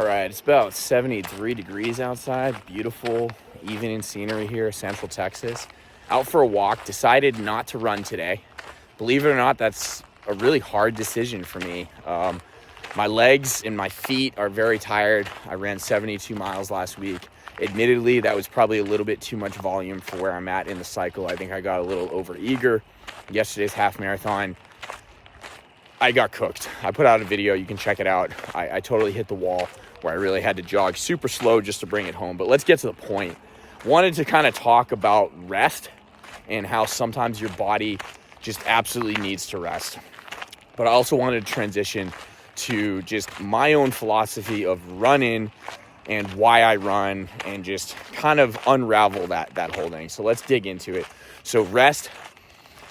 All right, it's about 73 degrees outside. Beautiful evening scenery here, Central Texas. Out for a walk, decided not to run today. Believe it or not, that's a really hard decision for me. My legs and my feet are very tired. I ran 72 miles last week. Admittedly, that was probably a little bit too much volume for where I'm at in the cycle. I think I got a little over eager. Yesterday's half marathon, I got cooked. I put out a video, you can check it out. I totally hit the wall where I really had to jog super slow just to bring it home. But let's get to the point. Wanted to kind of talk about rest and how sometimes your body just absolutely needs to rest. But I also wanted to transition to just my own philosophy of running and why I run and just kind of unravel that whole thing. So let's dig into it. So rest,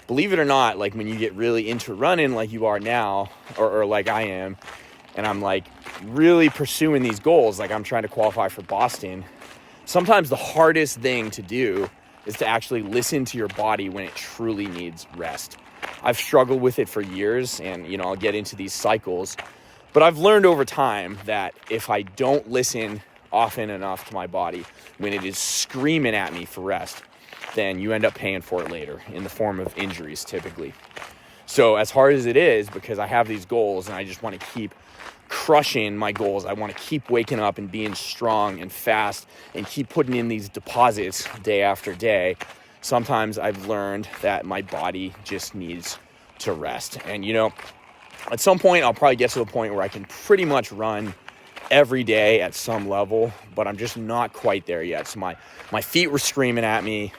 believe it or not, like when you get really into running like you are now, or like I am, and I'm like really pursuing these goals, like I'm trying to qualify for Boston, sometimes the hardest thing to do is to actually listen to your body when it truly needs rest. I've struggled with it for years, and I'll get into these cycles, but I've learned over time that if I don't listen often enough to my body when it is screaming at me for rest, then you end up paying for it later in the form of injuries typically. So as hard as it is, because I have these goals and I just want to keep crushing my goals, I want to keep waking up and being strong and fast and keep putting in these deposits day after day, sometimes I've learned that my body just needs to rest. And at some point I'll probably get to the point where I can pretty much run every day at some level, but I'm just not quite there yet. So my feet were screaming at me,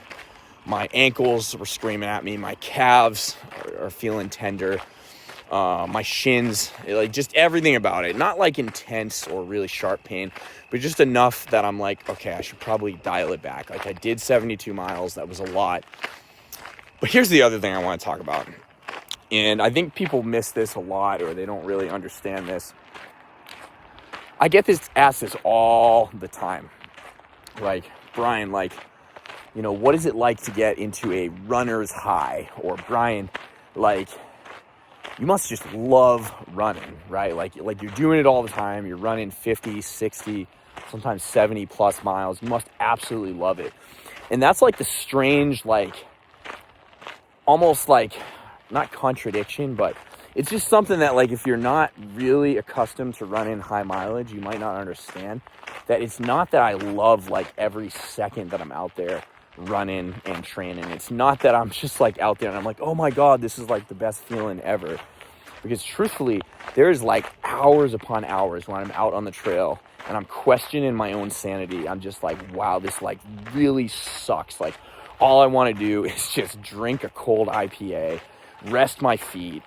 my ankles were screaming at me, my calves are feeling tender, my shins, like just everything about it. Not like intense or really sharp pain, but just enough that I'm like, okay, I should probably dial it back. Like I did 72 miles, that was a lot. But here's the other thing I want to talk about. And I think people miss this a lot, or they don't really understand this. I get asked this all the time. Like, Brian, what is it like to get into a runner's high? Or Brian, you must just love running, right? Like you're doing it all the time. You're running 50, 60, sometimes 70 plus miles. You must absolutely love it. And that's like the strange, almost not contradiction, but it's just something that if you're not really accustomed to running high mileage, you might not understand that it's not that I love every second that I'm out there running and training. It's not that I'm just out there and I'm like, oh my God, this is the best feeling ever. Because truthfully, there's hours upon hours when I'm out on the trail and I'm questioning my own sanity. I'm just wow, this really sucks. All I want to do is just drink a cold IPA, rest my feet,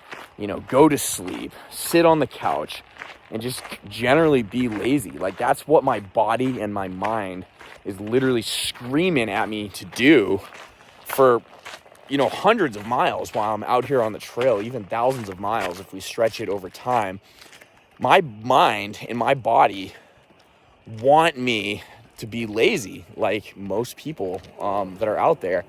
go to sleep, sit on the couch, and just generally be lazy. That's what my body and my mind is literally screaming at me to do for, hundreds of miles while I'm out here on the trail, even thousands of miles if we stretch it over time. My mind and my body want me to be lazy, like most people that are out there.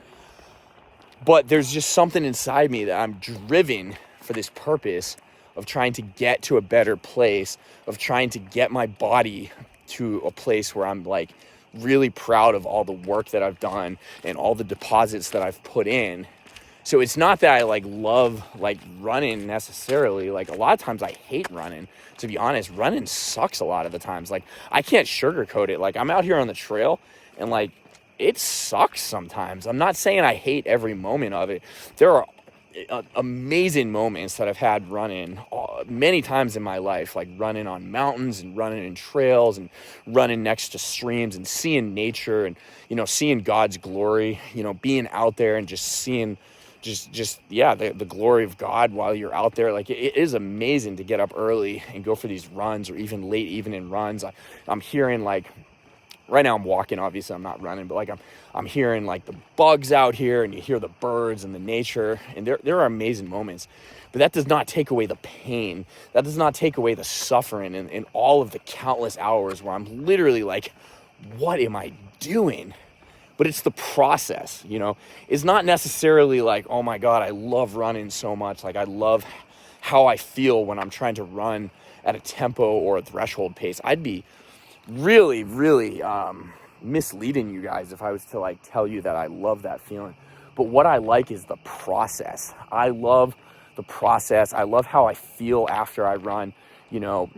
But there's just something inside me that I'm driven for this purpose of trying to get to a better place, of trying to get my body to a place where I'm really proud of all the work that I've done and all the deposits that I've put in. So it's not that I love running necessarily. A lot of times I hate running, to be honest. Running sucks a lot of the times. I can't sugarcoat it. I'm out here on the trail and it sucks sometimes. I'm not saying I hate every moment of it. There are amazing moments that I've had running many times in my life, running on mountains and running in trails and running next to streams and seeing nature and, seeing God's glory, being out there and just seeing the glory of God while you're out there. It is amazing to get up early and go for these runs or even late evening runs. I'm hearing right now I'm walking, obviously I'm not running, but I'm hearing the bugs out here, and you hear the birds and the nature, and there are amazing moments. But that does not take away the pain. That does not take away the suffering and all of the countless hours where I'm literally what am I doing? But it's the process, It's not necessarily oh my God, I love running so much. I love how I feel when I'm trying to run at a tempo or a threshold pace. I'd be really, really misleading you guys if I was to like tell you that I love that feeling. But what I like is the process. I love the process. I love how I feel after I run. You know,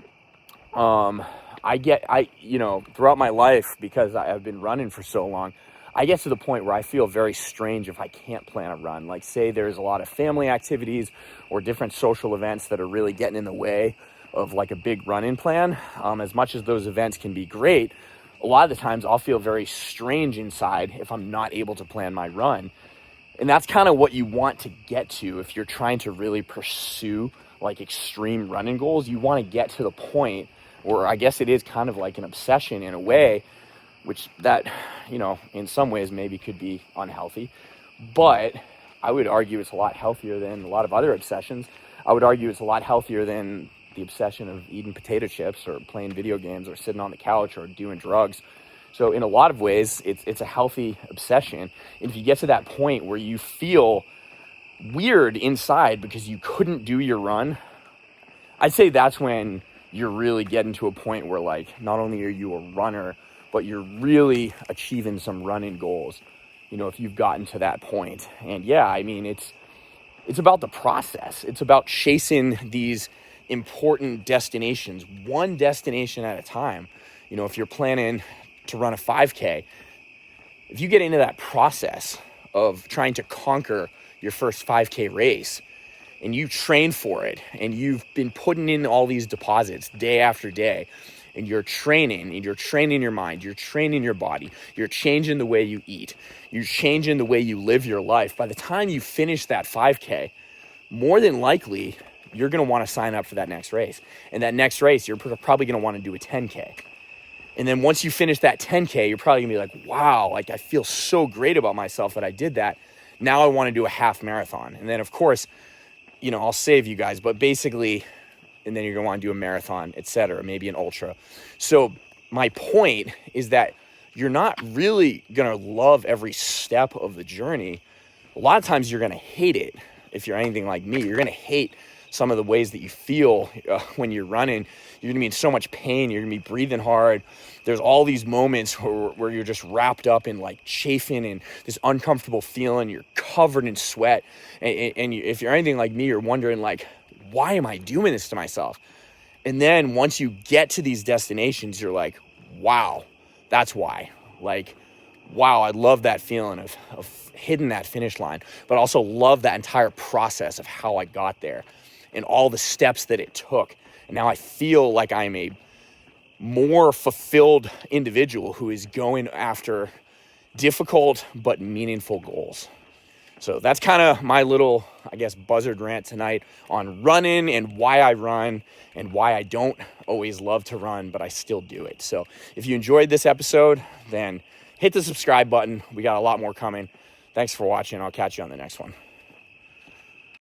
throughout my life, because I've been running for so long, I get to the point where I feel very strange if I can't plan a run. Like, say there's a lot of family activities or different social events that are really getting in the way of like a big run-in plan. As much as those events can be great, a lot of the times I'll feel very strange inside if I'm not able to plan my run. And that's kind of what you want to get to if you're trying to really pursue like extreme running goals. You want to get to the point where, I guess it is kind of like an obsession in a way, which that, you know, in some ways maybe could be unhealthy. But I would argue it's a lot healthier than a lot of other obsessions. I would argue it's a lot healthier than the obsession of eating potato chips or playing video games or sitting on the couch or doing drugs. So in a lot of ways, it's a healthy obsession. And if you get to that point where you feel weird inside because you couldn't do your run, I'd say that's when you're really getting to a point where, like, not only are you a runner, but you're really achieving some running goals, you know, if you've gotten to that point. And yeah, I mean, it's about the process. It's about chasing these important destinations, one destination at a time. You know, if you're planning to run a 5K, if you get into that process of trying to conquer your first 5K race and you train for it and you've been putting in all these deposits day after day, and you're training your mind, you're training your body, you're changing the way you eat, you're changing the way you live your life, by the time you finish that 5K, more than likely, you're going to want to sign up for that next race. And that next race, you're probably going to want to do a 10K. And then once you finish that 10K, you're probably going to be like, wow, like I feel so great about myself that I did that. Now I want to do a half marathon. And then, of course, you know, I'll save you guys, but basically, and then you're going to want to do a marathon, etc., maybe an ultra. So my point is that you're not really going to love every step of the journey. A lot of times you're going to hate it. If you're anything like me, you're going to hate some of the ways that you feel when you're running. You're going to be in so much pain. You're going to be breathing hard. There's all these moments where you're just wrapped up in like chafing and this uncomfortable feeling. You're covered in sweat. And if you're anything like me, you're wondering like, why am I doing this to myself? And then once you get to these destinations, you're like, wow, that's why. Like, wow, I love that feeling of hitting that finish line, but also love that entire process of how I got there and all the steps that it took. And now I feel like I'm a more fulfilled individual who is going after difficult but meaningful goals. So that's kind of my little, I guess, buzzard rant tonight on running and why I run and why I don't always love to run, but I still do it. So if you enjoyed this episode, then hit the subscribe button. We got a lot more coming. Thanks for watching. I'll catch you on the next one.